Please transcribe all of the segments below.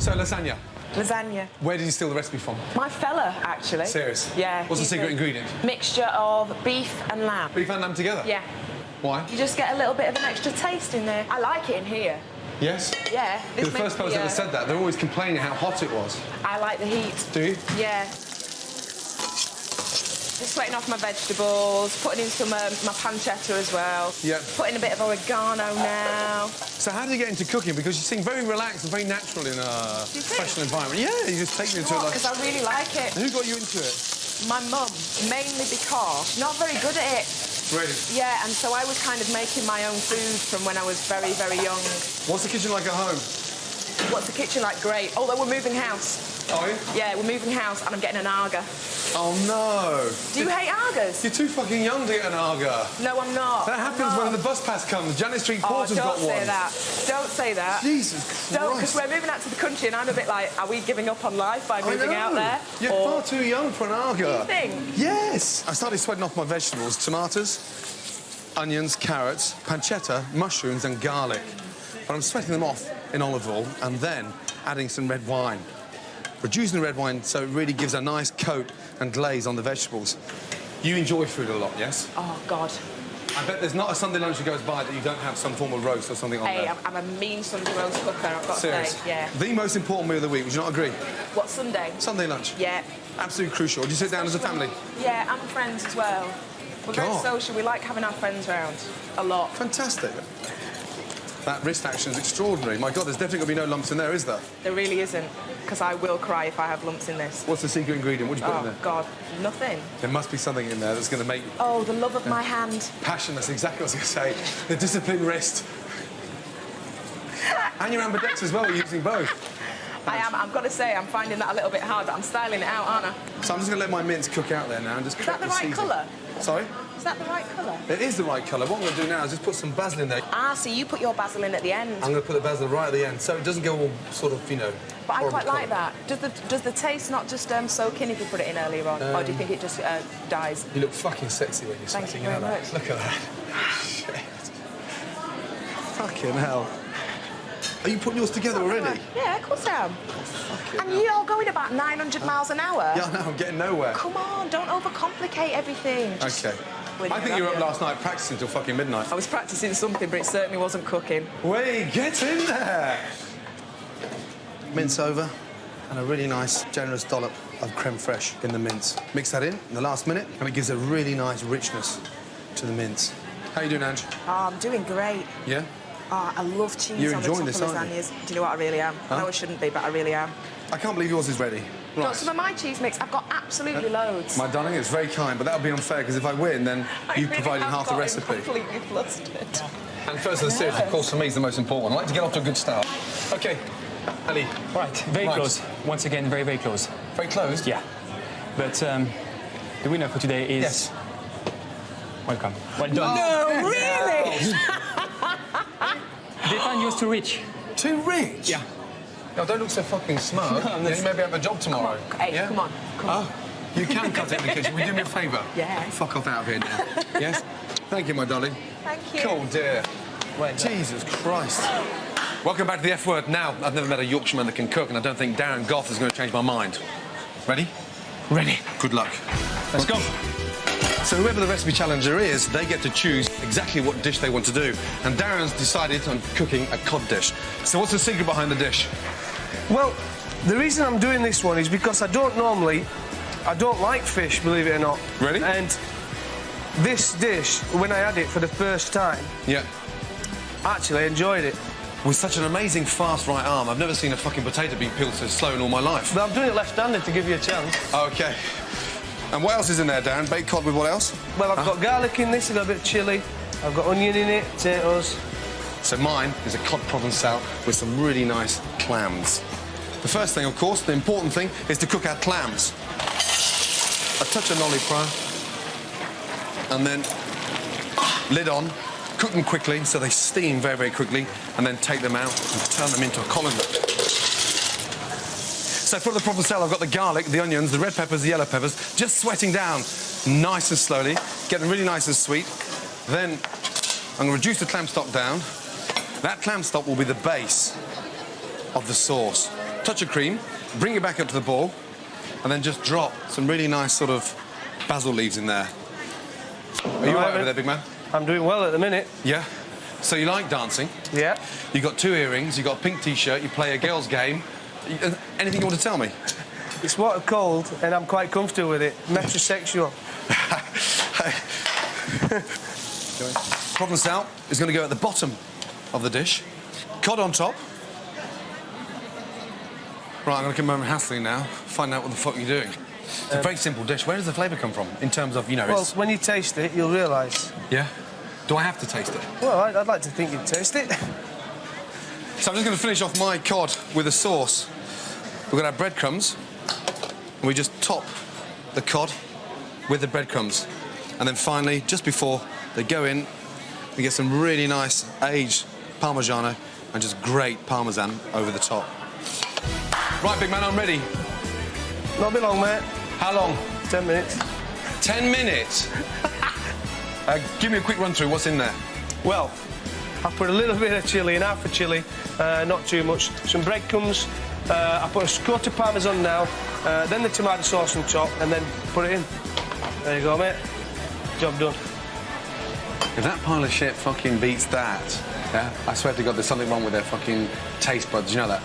So, lasagna. Lasagna. Where did you steal the recipe from? My fella, actually. Serious? Yeah. What's the secret ingredient? Mixture of beef and lamb. Beef and lamb together? Yeah. Why? You just get a little bit of an extra taste in there. I like it in here. Yes? Yeah. You're the first person that said that. They're always complaining how hot it was. I like the heat. Do you? Yeah. Just sweating off my vegetables, putting in some my pancetta as well. Yeah. Putting a bit of oregano now. So how did you get into cooking? Because you seem very relaxed and very natural in a professional environment. Yeah, you just take me into it like... Because I really like it. And who got you into it? My mum, mainly because she's not very good at it. Really? Yeah, and so I was kind of making my own food from when I was very, very young. What's the kitchen like at home? What's the kitchen like? Great. Although we're moving house. Are you? Yeah, we're moving house and I'm getting an Arga. Oh, no. Do you hate Argas? You're too fucking young to get an Arga. No, I'm not. That happens when the bus pass comes. Janet Street Porter's got one. Don't say that. Don't say that. Jesus Christ. Don't, because we're moving out to the country and I'm a bit like, are we giving up on life by moving out there? You're far too young for an Arga. Do you think? Yes. I started sweating off my vegetables. Tomatoes, onions, carrots, pancetta, mushrooms and garlic. But I'm sweating them off in olive oil and then adding some red wine. Reducing the red wine so it really gives a nice coat and glaze on the vegetables. You enjoy food a lot, yes? Oh, God. I bet there's not a Sunday lunch that goes by that you don't have some form of roast or something on there. Hey, I'm a mean Sunday roast cooker, I've got to say. Yeah. The most important meal of the week, would you not agree? What, Sunday? Sunday lunch. Yeah. Absolutely crucial. Do you sit down as a family? Yeah, and friends as well. We're very social. We like having our friends round a lot. Fantastic. That wrist action is extraordinary. My God, there's definitely going to be no lumps in there, is there? There really isn't, because I will cry if I have lumps in this. What's the secret ingredient? What do you put in there? Oh, God, nothing. There must be something in there that's going to make... Oh, the love of my hand. Passion, that's exactly what I was going to say. The disciplined wrist. And you're ambidextrous as well, you're using both. I am. I've got to say, I'm finding that a little bit hard, but I'm styling it out, aren't I? So I'm just going to let my mince cook out there now and just... Is that the right colour? Sorry? Is that the right colour? It is the right colour. What I'm going to do now is just put some basil in there. Ah, so you put your basil in at the end. I'm going to put the basil right at the end, so it doesn't go all sort of, you know... But I quite like that. Does the taste not just soak in if you put it in earlier on? Or do you think it just dies? You look fucking sexy when you're Thank sweating. you very that? much. Look at that. Shit. Fucking hell. Are you putting yours together already? Yeah, of course I am. And you're going about 900 miles an hour? Yeah, I know, I'm getting nowhere. Come on, don't overcomplicate everything. OK. I think you were up last night practising till fucking midnight. I was practising something, but it certainly wasn't cooking. Wait, get in there! Mince over and a really nice, generous dollop of creme fraiche in the mince. Mix that in the last minute, and it gives a really nice richness to the mince. How you doing, Ange? Oh, I'm doing great. Yeah? Oh, I love cheese You're on the top enjoying of this, aren't you? lasagnas. Do you know what? I really am. Huh? I know I shouldn't be, but I really am. I can't believe yours is ready. Right. Got some of my cheese mix. I've got absolutely loads. My darling, it's very kind, but that would be unfair, because if I win, then you've provided half the recipe. I'm completely flustered. And first of the series, of course, for me, is the most important one. I like to get off to a good start. OK, Ali. Right, very close. Once again, very, very close. Very close? Yeah. But the winner for today is... Yes. Welcome. Well done. No, really? They find yours too rich. Too rich? Yeah. No, don't look so fucking smug. You maybe have a job tomorrow. Come on. Hey, come on. Come on. You can cut it in the kitchen. Will you do me a favour? Yeah. Fuck off out of here now. Yes? Thank you, my darling. Thank you. Cool, dear. Well, Jesus Christ. Welcome back to the F word. Now, I've never met a Yorkshireman that can cook, and I don't think Darren Gough is going to change my mind. Ready? Ready. Good luck. Let's go. So whoever the recipe challenger is, they get to choose exactly what dish they want to do. And Darren's decided on cooking a cod dish. So what's the secret behind the dish? Well, the reason I'm doing this one is because I don't like fish, believe it or not. Really? And this dish, when I had it for the first time, Yeah. actually I enjoyed it. With such an amazing fast right arm, I've never seen a fucking potato being peeled so slow in all my life. But I'm doing it left-handed to give you a chance. OK. And what else is in there, Darren? Baked cod with what else? Well, I've got garlic in this, I've got a bit of chilli, I've got onion in it, potatoes. So mine is a cod provençal with some really nice clams. The first thing, of course, the important thing, is to cook our clams. A touch of nolly fry, and then lid on, cook them quickly so they steam very, very quickly, and then take them out and turn them into a colander. So for the provençal, I've got the garlic, the onions, the red peppers, the yellow peppers, just sweating down nice and slowly, get them really nice and sweet. Then I'm going to reduce the clam stock down. That clam stock will be the base of the sauce. touch of cream, bring it back up to the boil, and then just drop some really nice sort of basil leaves in there. Are you all right over there, big man? I'm doing well at the minute. Yeah? So you like dancing? Yeah. You got 2 earrings, you got a pink T-shirt, you play a girls' game. Anything you want to tell me? It's water cold, and I'm quite comfortable with it. Metrosexual. Provençal is going to go at the bottom of the dish. Cod on top. Right, I'm going to come home hassling now, find out what the fuck you're doing. It's a very simple dish. Where does the flavour come from? In terms of, you know, Well, it's... when you taste it, you'll realise. Yeah? Do I have to taste it? Well, I'd like to think you'd taste it. So I'm just going to finish off my cod with a sauce. We're going to have breadcrumbs, and we just top the cod with the breadcrumbs. And then finally, just before they go in, we get some really nice aged Parmigiano and just great Parmesan over the top. Right, big man, I'm ready. Not be long, mate. How long? 10 minutes. 10 minutes? Give me a quick run through. What's in there? Well, I put a little bit of chilli in, half a chilli, not too much. Some breadcrumbs. I put a quarter Parmesan now, then the tomato sauce on top, and then put it in. There you go, mate. Job done. If that pile of shit fucking beats that, yeah, I swear to God, there's something wrong with their fucking taste buds. You know that?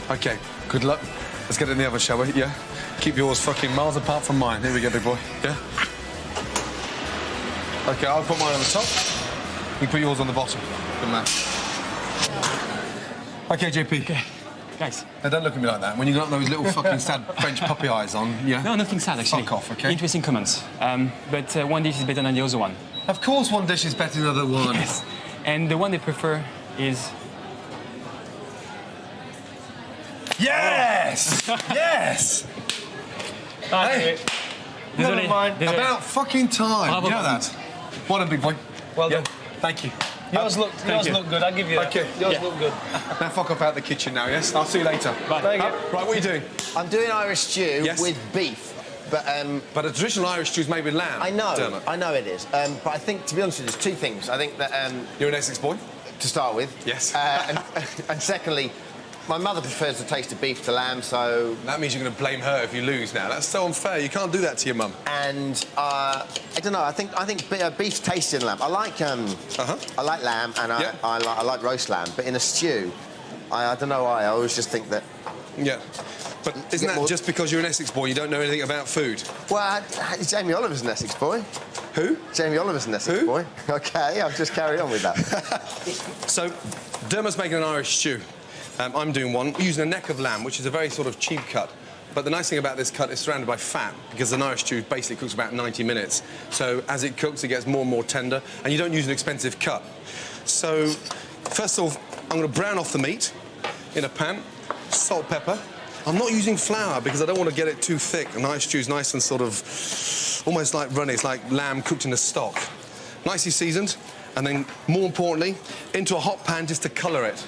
Okay, good luck. Let's get it in the oven, shall we? Yeah? Keep yours fucking miles apart from mine. Here we go, big boy. Yeah? Okay, I'll put mine on the top. You put yours on the bottom. Good man. Okay, JP. Okay, guys. Now, don't look at me like that. When you got those little fucking sad French puppy eyes on, yeah? No, nothing sad, actually. Fuck off, okay? Interesting comments. But one dish is better than the other one. Of course one dish is better than the other one. Yes. And the one they prefer is... Yes! Yes! Hey, Désolé. Never mind. Désolé. about fucking time. Bravo. You know that? What a big boy. Well done. Thank you. Yours look good. I'll give you that. Okay. Yours Yeah. look good. Now fuck off out the kitchen now, yes? I'll see you later. Bye. Thank you. Right, what are you doing? I'm doing Irish stew Yes. with beef, but But a traditional Irish stew is made with lamb. I know, Dermot. I know it is. But I think, to be honest with you, there's 2 things. I think that You're an Essex boy? to start with, Yes. and secondly, my mother prefers the taste of beef to lamb, so That means you're going to blame her if you lose now. That's so unfair. You can't do that to your mum. and I don't know. I think beef's tasty in lamb. I like I like lamb and Yeah. I like roast lamb, but in a stew, I don't know why. I always just think that. Yeah. But isn't Get that more- just because you're an Essex boy, you don't know anything about food? Well, Jamie Oliver's an Essex boy. Who? Jamie Oliver's an Essex Who? boy. Okay, I'll just carry on with that. So, Dermot's making an Irish stew. I'm doing one using a neck of lamb, which is a very sort of cheap cut. But the nice thing about this cut is surrounded by fat, because an Irish stew basically cooks about 90 minutes. So as it cooks, it gets more and more tender, and you don't use an expensive cut. So, first of all, I'm going to brown off the meat in a pan, salt, pepper. I'm not using flour because I don't want to get it too thick. An Irish stew is nice and sort of almost like runny. It's like lamb cooked in a stock. Nicely seasoned, and then, more importantly, into a hot pan just to colour it.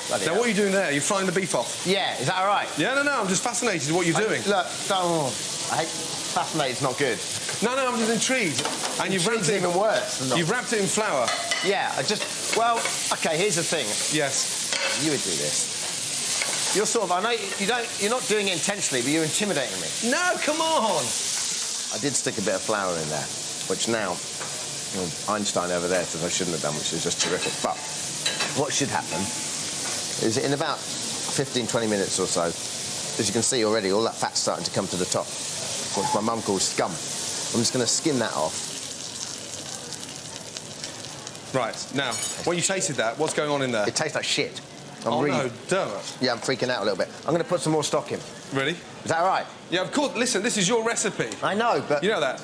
Bloody Now, hell. what are you doing there? You're frying the beef off? Yeah, is that all right? Yeah, no, I'm just fascinated with what you're doing. Look, I hate fascinated's not good. No, I'm just intrigued. And you've wrapped It's it in... even worse than not. You've wrapped it in flour. Yeah, well, okay, here's the thing. Yes. You would do this. You're sort of, I know you're not doing it intentionally, but you're intimidating me. No, come on! I did stick a bit of flour in there, which now, Einstein over there says I shouldn't have done, which is just terrific. But what should happen is in about 15, 20 minutes or so, as you can see already, all that fat's starting to come to the top, which my mum calls scum. I'm just going to skim that off. Right, now, when you tasted that, what's going on in there? It tastes like shit. Oh, no, Dermot. Yeah, I'm freaking out a little bit. I'm going to put some more stock in. Really? Is that all right? Yeah, of course. Listen, this is your recipe. I know, but... You know that.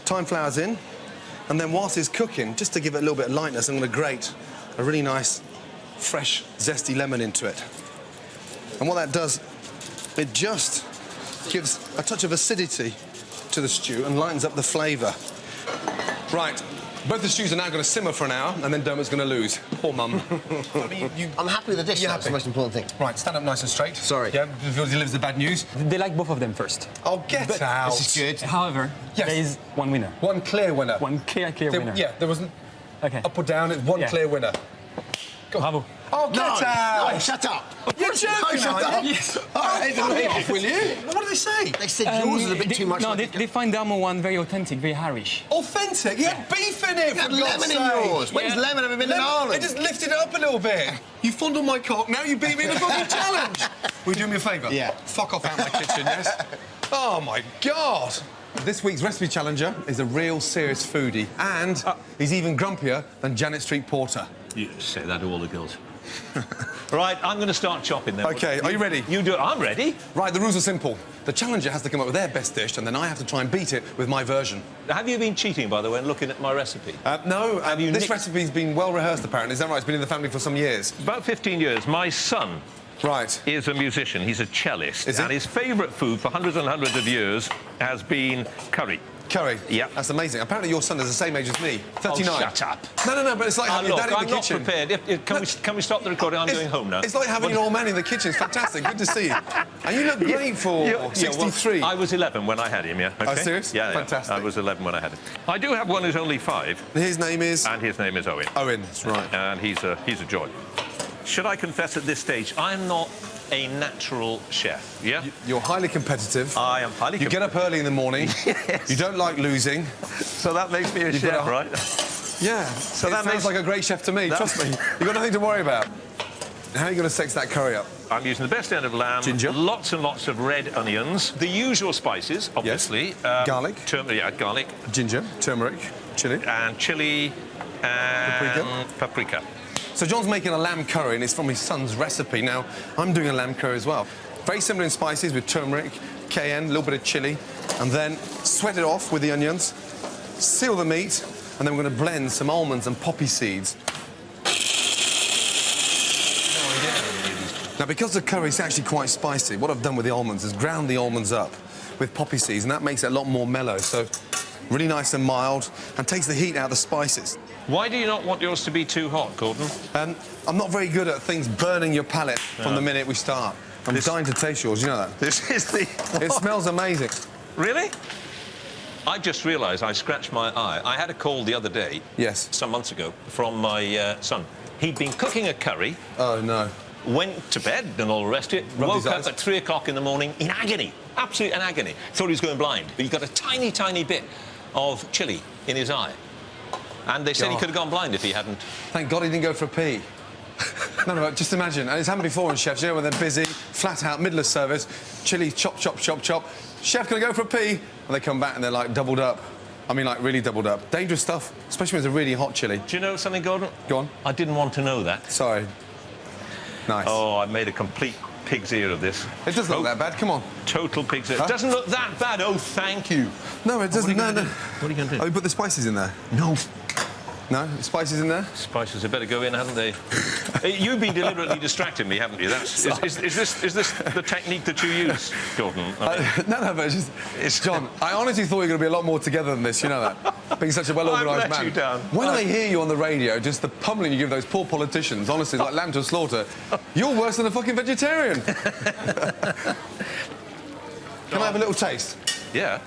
Thyme flour's in, and then whilst it's cooking, just to give it a little bit of lightness, I'm going to grate a really nice, fresh, zesty lemon into it. And what that does, it just gives a touch of acidity to the stew and lightens up the flavour. Right, both the stews are now going to simmer for an hour, and then Dermot's going to lose. Poor mum. I'm happy with the dish, You're that's happy? the most important thing. Right, stand up nice and straight. Sorry. Yeah, before he delivers the bad news. They like both of them first. Oh, get out. This is good. However, Yes. there is one winner. One clear winner. One clear winner. Yeah, there wasn't Okay. up or down, it's one Yeah. clear winner. Bravo. Oh, get out! No, shut up. You're joking, shut aren't up. you? Yes. Fuck it off, will you? What did they say? They said yours is a bit too much. No, they find Dermot one very authentic, very Irish. Authentic? You had beef in it, You had for God's lemon in sake. yours. When's lemon ever been in It Ireland? just lifted it up a little bit. You fondled my cock, now you beat me in the fucking challenge. Will you do me a favour? Yeah. Fuck off out my kitchen, yes? Oh, my God. This week's recipe challenger is a real serious foodie, and he's even grumpier than Janet Street Porter. You say that to all the girls. Right, I'm going to start chopping them. OK, are you ready? You do it. I'm ready. Right, the rules are simple. The challenger has to come up with their best dish, and then I have to try and beat it with my version. Have you been cheating, by the way, and looking at my recipe? No, you this nicked- recipe's been well rehearsed, apparently. Is that right? It's been in the family for some years. About 15 years. My son Right. is a musician. He's a cellist. Is he? And his favourite food for hundreds and hundreds of years has been curry. Curry? Yeah. That's amazing. Apparently your son is the same age as me, 39. Oh, shut up. No, but it's like having your Look, dad in I'm the not kitchen. prepared. Can we stop the recording? I'm going home now. It's like having your old man in the kitchen. It's fantastic. Good to see you. And you look great for 63. I was 11 when I had him, yeah. Okay? Oh, serious? Yeah, Fantastic. I was 11 when I had him. I do have one who's only 5, His name is? and his name is Owen. Owen, that's right. And he's a joy. Should I confess at this stage, I'm not a natural chef, yeah? You're highly competitive. I am highly You get up early in the morning. Yes. You don't like losing. So that makes me a You've got chef, a- right? Yeah. So that that sounds makes- like a great chef to me. That- Trust me. You've got nothing to worry about. How are you going to sex that curry up? I'm using the best end of lamb. Ginger. Lots and lots of red onions. The usual spices, obviously. Garlic. Garlic. Ginger, turmeric, chilli. And chilli and paprika. So John's making a lamb curry, and it's from his son's recipe. Now, I'm doing a lamb curry as well. Very similar in spices with turmeric, cayenne, a little bit of chilli, and then sweat it off with the onions, seal the meat, and then we're going to blend some almonds and poppy seeds. Now, because the curry is actually quite spicy, what I've done with the almonds is ground the almonds up with poppy seeds, and that makes it a lot more mellow. So, really nice and mild, and takes the heat out of the spices. Why do you not want yours to be too hot, Gordon? I'm not very good at things burning your palate from the minute we start. I'm dying to taste yours, you know that? This is the... It smells amazing. Really? I just realised I scratched my eye. I had a call the other day, Yes. some months ago, from my son. He'd been cooking a curry, Oh, no. went to bed and all the rest of it, Rubbed woke his up eyes. at 3 o'clock in the morning in agony, absolute in agony. Thought he was going blind, but he got a tiny, tiny bit of chili in his eye. And they said he God. could have gone blind if he hadn't. Thank God he didn't go for a pee. No, just imagine. And it's happened before in chefs, you know, when they're busy, flat out, middle of service, chili, chop, chop, chop, chop. Chef, can I go for a pee? And they come back and they're, like, doubled up. I mean, like, really doubled up. Dangerous stuff, especially when it's a really hot chili. Do you know something, Gordon? Go on. I didn't want to know that. Sorry. Nice. Oh, I made a complete pig's ear of this. It doesn't look that bad, come on. Total pig's ear. Huh? Doesn't look that bad. Oh, thank you. No, it doesn't. No. What are you going to do? Oh, you put the spices in there? No. No? Spices in there? Spices have better go in, haven't they? You've been deliberately distracting me, haven't you? Is this the technique that you use, Gordon? No, but it's just... John, I honestly thought you were going to be a lot more together than this, you know that? Being such a well-organised I've let man. you down. When I hear you on the radio, just the pummeling you give those poor politicians, honestly, like lamb to slaughter, you're worse than a fucking vegetarian. Can I have a little taste? Yeah.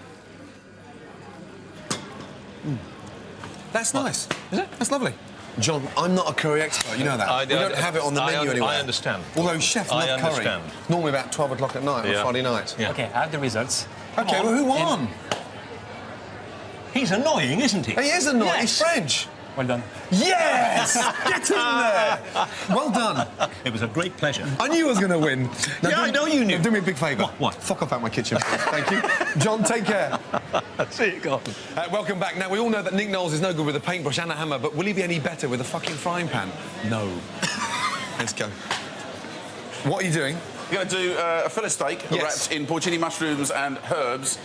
That's nice. Is it? That's lovely. John, I'm not a curry expert, you know that. We don't have it on the menu anywhere. I understand. Although chefs I love curry. understand. Normally about 12 o'clock at night on Yeah. Friday night. Yeah. OK, I have the results. OK, well, who won? He's annoying, isn't he? He is annoying. Yes. He's French. Well done. Yes! Get in there! Well done. It was a great pleasure. I knew I was going to win. Now, Yeah, I know you knew. Do me a big favour. What? Fuck off out my kitchen, please. Thank you. John, take care. See you, Gordon. Welcome back. Now, we all know that Nick Knowles is no good with a paintbrush and a hammer, but will he be any better with a fucking frying pan? No. Let's go. What are you doing? We're going to do a fillet steak Yes. wrapped in porcini mushrooms and herbs,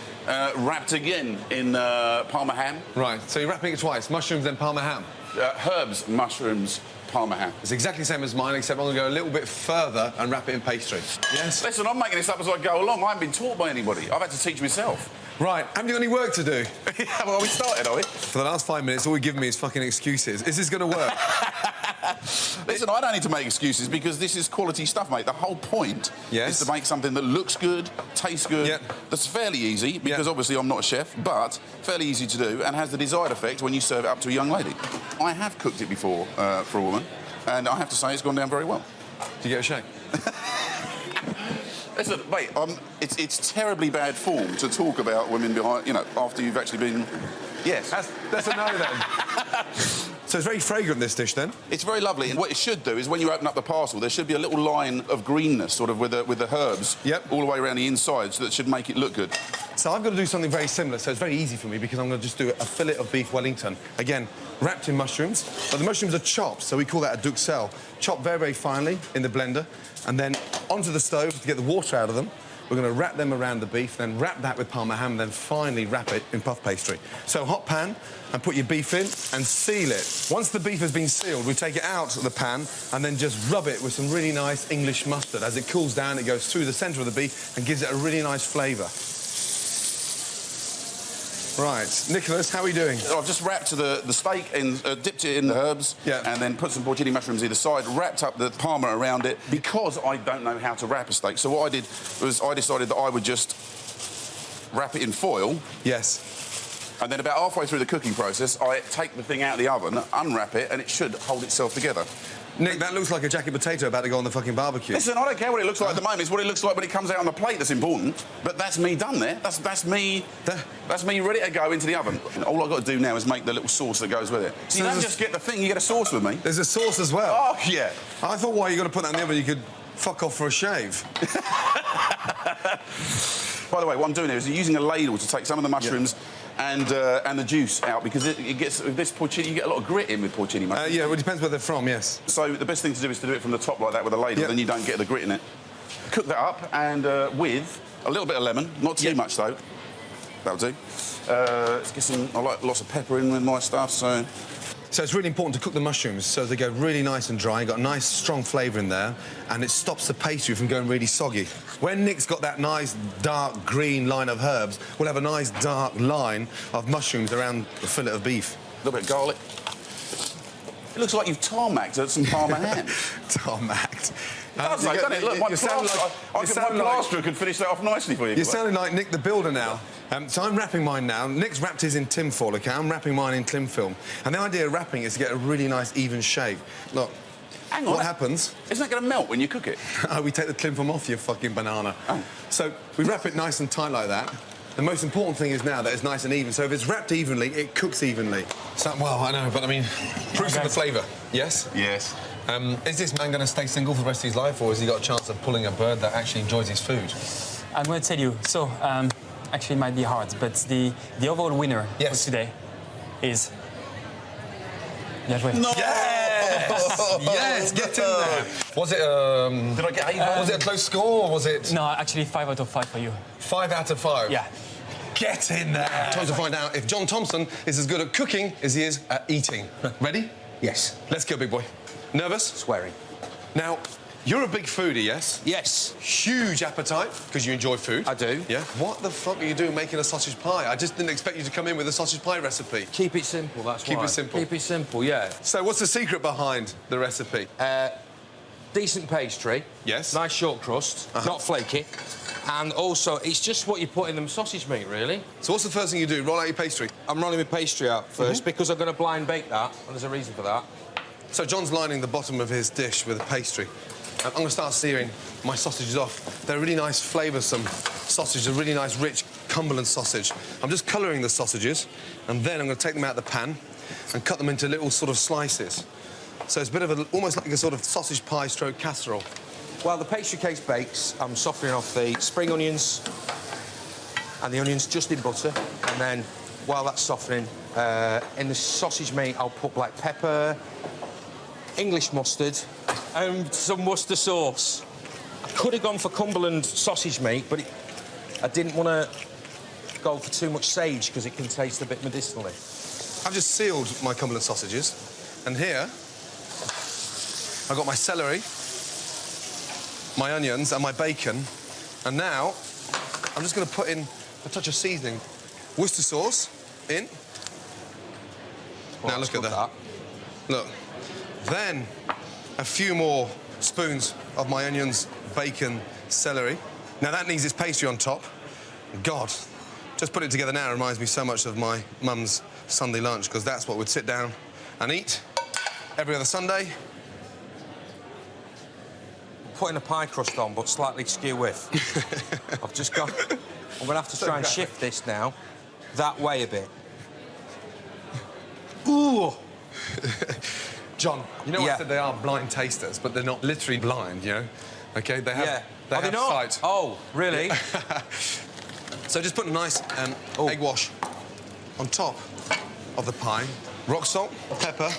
wrapped again in Parma ham. Right, so you're wrapping it twice. Mushrooms, then Parma ham. Herbs, mushrooms, Parma ham. It's exactly the same as mine, except I'm going to go a little bit further and wrap it in pastry. Yes? Listen, I'm making this up as I go along. I haven't been taught by anybody. I've had to teach myself. Right, haven't you got any work to do? Yeah, well, we started, are we? For the last 5 minutes, all you've given me is fucking excuses. Is this going to work? Listen, I don't need to make excuses because this is quality stuff, mate. The whole point Yes. is to make something that looks good, tastes good, Yep. that's fairly easy, because Yep. obviously I'm not a chef, but fairly easy to do and has the desired effect when you serve it up to a young lady. I have cooked it before for a woman. And I have to say, it's gone down very well. Do you get a shake? Listen, mate, it's terribly bad form to talk about women behind, you know, after you've actually been... Yes. That's a no, then. So it's very fragrant, this dish, then? It's very lovely. And what it should do is when you open up the parcel, there should be a little line of greenness, sort of, with the herbs all the way around the inside, so that should make it look good. So I've got to do something very similar, so it's very easy for me because I'm going to just do a fillet of beef Wellington. Again, wrapped in mushrooms, but the mushrooms are chopped, so we call that a duxelle. Chopped very, very finely in the blender, and then onto the stove to get the water out of them. We're going to wrap them around the beef, then wrap that with Parma ham, then finally wrap it in puff pastry. So hot pan, and put your beef in and seal it. Once the beef has been sealed, we take it out of the pan and then just rub it with some really nice English mustard. As it cools down, it goes through the centre of the beef and gives it a really nice flavour. Right, Nicholas, how are we doing? I've just wrapped the steak and dipped it in the herbs, and then put some porcini mushrooms either side, wrapped up the parma around it, because I don't know how to wrap a steak. So what I did was I decided that I would just wrap it in foil. Yes. And then about halfway through the cooking process, I take the thing out of the oven, unwrap it, and it should hold itself together. Nick, that looks like a jacket potato about to go on the fucking barbecue. Listen, I don't care what it looks like at the moment. It's what it looks like when it comes out on the plate that's important. But that's me done there. That's me ready to go into the oven. And all I've got to do now is make the little sauce that goes with it. So you don't just get the thing, you get a sauce with me. There's a sauce as well? Oh, yeah. I thought while you're going to put that in the oven, you could fuck off for a shave. By the way, what I'm doing here is using a ladle to take some of the mushrooms and the juice out, because it gets, with this porcini, you get a lot of grit in with porcini mushrooms. Yeah, well, it depends where they're from, yes. So the best thing to do is to do it from the top like that with a ladle, then you don't get the grit in it. Cook that up, and with a little bit of lemon, not too much though. That'll do. Let's get some, I like lots of pepper in with my stuff, so... So it's really important to cook the mushrooms so they go really nice and dry, got a nice strong flavour in there, and it stops the pastry from going really soggy. When Nick's got that nice dark green line of herbs, we'll have a nice dark line of mushrooms around the fillet of beef. A little bit of garlic. It looks like you've tarmacked some Parma ham. Tarmacked. It does, doesn't it? Look, my plasterer could finish that off nicely for you. You're sounding like Nick the Builder now. So I'm wrapping mine now. Nick's wrapped his in tin foil, OK? I'm wrapping mine in cling film. And the idea of wrapping is to get a really nice, even shape. Look, hang on. What happens... Isn't that going to melt when you cook it? We take the cling film off, you fucking banana. Oh. So we wrap it nice and tight like that. The most important thing is now that it's nice and even. So if it's wrapped evenly, it cooks evenly. So, well, I know, but I mean, proofs of the flavour. Yes? Yes. Is this man going to stay single for the rest of his life, or has he got a chance of pulling a bird that actually enjoys his food? I'm going to tell you. So, actually, it might be hard, but the overall winner for today is... No! Yes! Yes, get in there. Was it, did I get 8? Was it a close score, or was it... No, actually 5 out of 5 for you. 5 out of 5? Yeah. Get in there! Time to find out if John Thompson is as good at cooking as he is at eating. Ready? Yes. Let's go, big boy. Nervous? Swearing. Now, you're a big foodie, yes? Yes. Huge appetite, because you enjoy food. I do. Yeah? What the fuck are you doing making a sausage pie? I just didn't expect you to come in with a sausage pie recipe. Keep it simple, that's why. Keep it simple. Keep it simple, yeah. So what's the secret behind the recipe? Decent pastry. Yes. Nice short crust, not flaky. And also, it's just what you put in them sausage meat, really. So what's the first thing you do? Roll out your pastry? I'm rolling my pastry out first because I'm going to blind bake that, and there's a reason for that. So John's lining the bottom of his dish with a pastry. I'm going to start searing my sausages off. They're really nice, flavoursome sausages, a really nice, rich Cumberland sausage. I'm just colouring the sausages, and then I'm going to take them out of the pan and cut them into little sort of slices. So it's a bit of almost like a sort of sausage pie stroke casserole. While the pastry case bakes, I'm softening off the spring onions and the onions just in butter. And then, while that's softening, in the sausage meat, I'll put black pepper, English mustard, and some Worcester sauce. I could have gone for Cumberland sausage meat, but I didn't want to go for too much sage because it can taste a bit medicinally. I've just sealed my Cumberland sausages, and here I've got my celery, my onions and my bacon, and now I'm just going to put in a touch of seasoning. Worcester sauce in. Well, now look at that. Look. Then a few more spoons of my onions, bacon, celery. Now that needs its pastry on top. God, just put it together now reminds me so much of my mum's Sunday lunch, because that's what we'd sit down and eat every other Sunday putting a pie crust on, but slightly skew with. I've just got... I'm going to have to try and shift this now that way a bit. Ooh! John, you know I said they are blind tasters, but they're not literally blind, you know? OK, they have, they have sight. Oh, really? So just put a nice egg wash on top of the pie. Rock salt, pepper,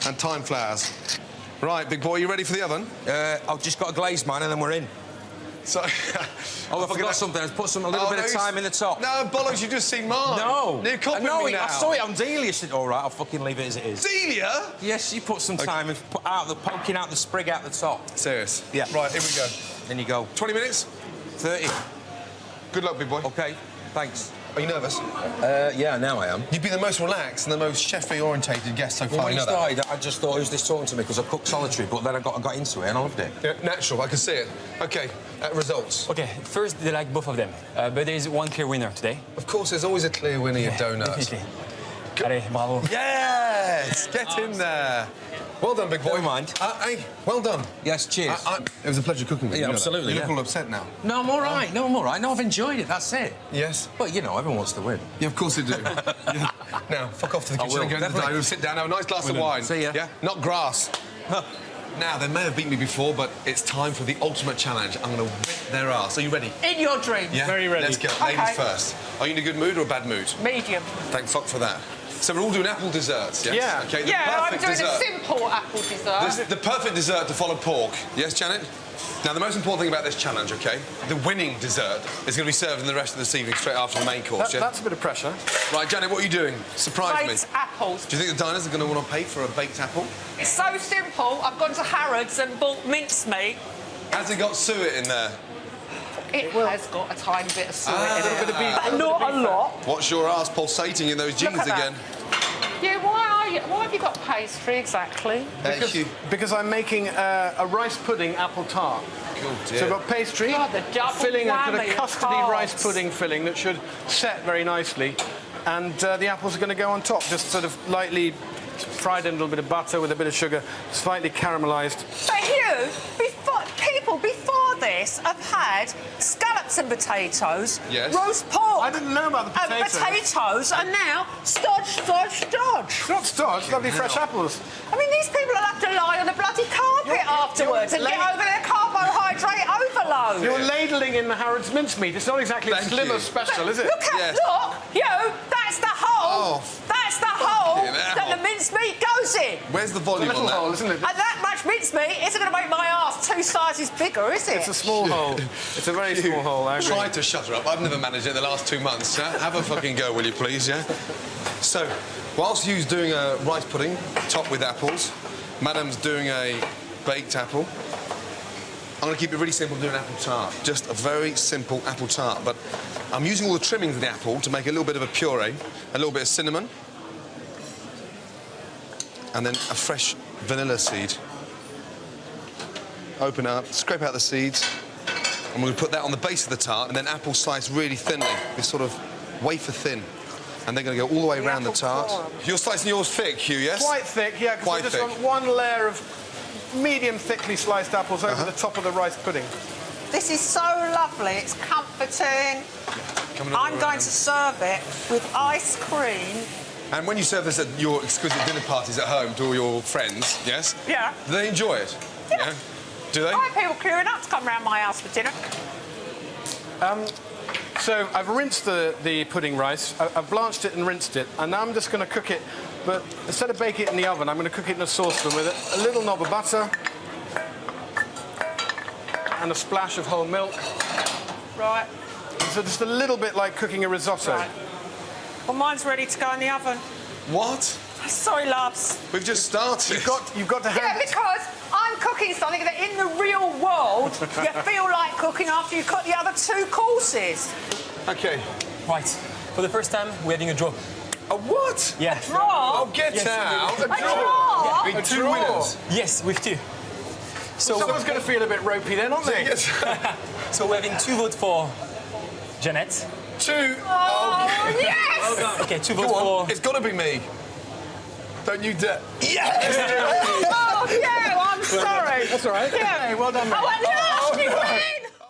and thyme flowers. Right, big boy, you ready for the oven? I've just got to glaze mine and then we're in. So... I forgot something. I've put a little bit of thyme in the top. No, bollocks, you just seen mine. No. You're copying me now. I saw it on Delia. All right, I'll fucking leave it as it is. Delia? Yes, you put some thyme and poking out the sprig out the top. Serious? Yeah. Right, here we go. Then you go. 20 minutes? 30. Good luck, big boy. OK, thanks. Are you nervous? Yeah, now I am. You've been the most relaxed and the most chef-orientated guest so far. Well, when you started, I just thought, who's this talking to me? Because I cooked solitary, but then I got into it and I loved it. Yeah, natural, I can see it. OK, results. OK, first, they like both of them. But there is one clear winner today. Of course, there's always a clear winner in donuts. Definitely. Allez, bravo. Yes! Get in there. Well done, big boy. Don't mind. Hey, well done. Yes, cheers. It was a pleasure cooking with you. Yeah, absolutely. You look all upset now. No, I'm all right. No, I'm all right. No, I've enjoyed it. That's it. Yes? But, you know, everyone wants to win. Yeah, of course they do. Yeah. Now, fuck off to the kitchen and go to the dining room, sit down, have a nice glass of wine. See ya. Yeah? Not grass. Now, they may have beaten me before, but it's time for the ultimate challenge. I'm going to whip their ass. Are you ready? In your dream. Yeah? Very ready. Let's go. Okay. Ladies first. Are you in a good mood or a bad mood? Medium. Thank fuck for that. So we're all doing apple desserts, yes? Yeah. Okay, the Yeah, I'm perfect doing dessert. a simple apple dessert. The perfect dessert to follow pork. Yes, Janet? Now, the most important thing about this challenge, OK, the winning dessert is going to be served in the rest of this evening straight after the main course, yeah? That's a bit of pressure. Right, Janet, what are you doing? Surprise Baked me. apples. Do you think the diners are going to want to pay for a baked apple? It's so simple. I've gone to Harrods and bought mincemeat. Has it got suet in there? It has got a tiny bit of suet in it, bit of beef. but not a lot. What's your ass pulsating in those jeans at that. again? Yeah, why have you got pastry exactly? Because I'm making a rice pudding apple tart. Cool, So I've got pastry, God, the double filling, I've got a whammy of custardy carbs. rice pudding filling that should set very nicely. And the apples are going to go on top, just sort of lightly fried in a little bit of butter with a bit of sugar, slightly caramelised. But Hugh, before this have had scallops and potatoes, Yes. roast pork. I didn't know about the potatoes. And now stodge. It's not starch, lovely fresh apples. I mean, these people will have to lie on the bloody carpet afterwards and get over their carbohydrate overload. You're ladling in the Harrods mincemeat. It's not exactly Thank slim you. or special, is it? Look, Hugh, that's the hole. Oh, That's the hole fucking hell. that the mincemeat goes in. Where's the It's a volume little on that? hole, isn't it? And that much mincemeat isn't going to make my arse 2 sizes bigger, is it? It's a small hole. It's a very small hole, I agree. Try to shut her up. I've never managed it in the last 2 months. Yeah? Have a fucking go, will you, please, yeah? So, whilst Hugh's doing a rice pudding, topped with apples, Madam's doing a baked apple, I'm going to keep it really simple and do an apple tart. Just a very simple apple tart. But I'm using all the trimmings of the apple to make a little bit of a puree, a little bit of cinnamon, and then a fresh vanilla seed. Open it up, scrape out the seeds, and we're going to put that on the base of the tart, and then apple sliced really thinly, this sort of wafer thin. And they're going to go all the way around the tart. You're slicing yours thick, Hugh, yes? Quite thick, yeah, because I just want one layer of medium thickly sliced apples over the top of the rice pudding. This is so lovely. It's comforting. I'm going to serve it with ice cream. And when you serve this at your exquisite dinner parties at home to all your friends, yes? Yeah. Do they enjoy it? Yeah. Do they? I have people queuing up to come round my house for dinner. So I've rinsed the pudding rice, I've blanched it and rinsed it, and now I'm just going to cook it, but instead of bake it in the oven, I'm going to cook it in a saucepan with a little knob of butter and a splash of whole milk. Right. So just a little bit like cooking a risotto. Right. Well, mine's ready to go in the oven. What? Sorry, loves. We've just started. You've got to have... Yeah, because I'm cooking something that in the real world you feel like cooking after you cook the other 2 courses. OK. Right. For the first time, we're having a draw. A what? Yeah. Draw? Oh, get Yes. out. A draw? With 2 winners. Yes, with 2. So, Someone's going to feel a bit ropey then, aren't they? Yes. so we're having 2 votes for Janet. 2. Oh, yes! Okay, 2 Go votes on. for... It's got to be me. Don't you dare. Yes! Oh, yeah, I'm sorry. That's all right. Yeah. Hey, well done, mate. I went, yes, we win!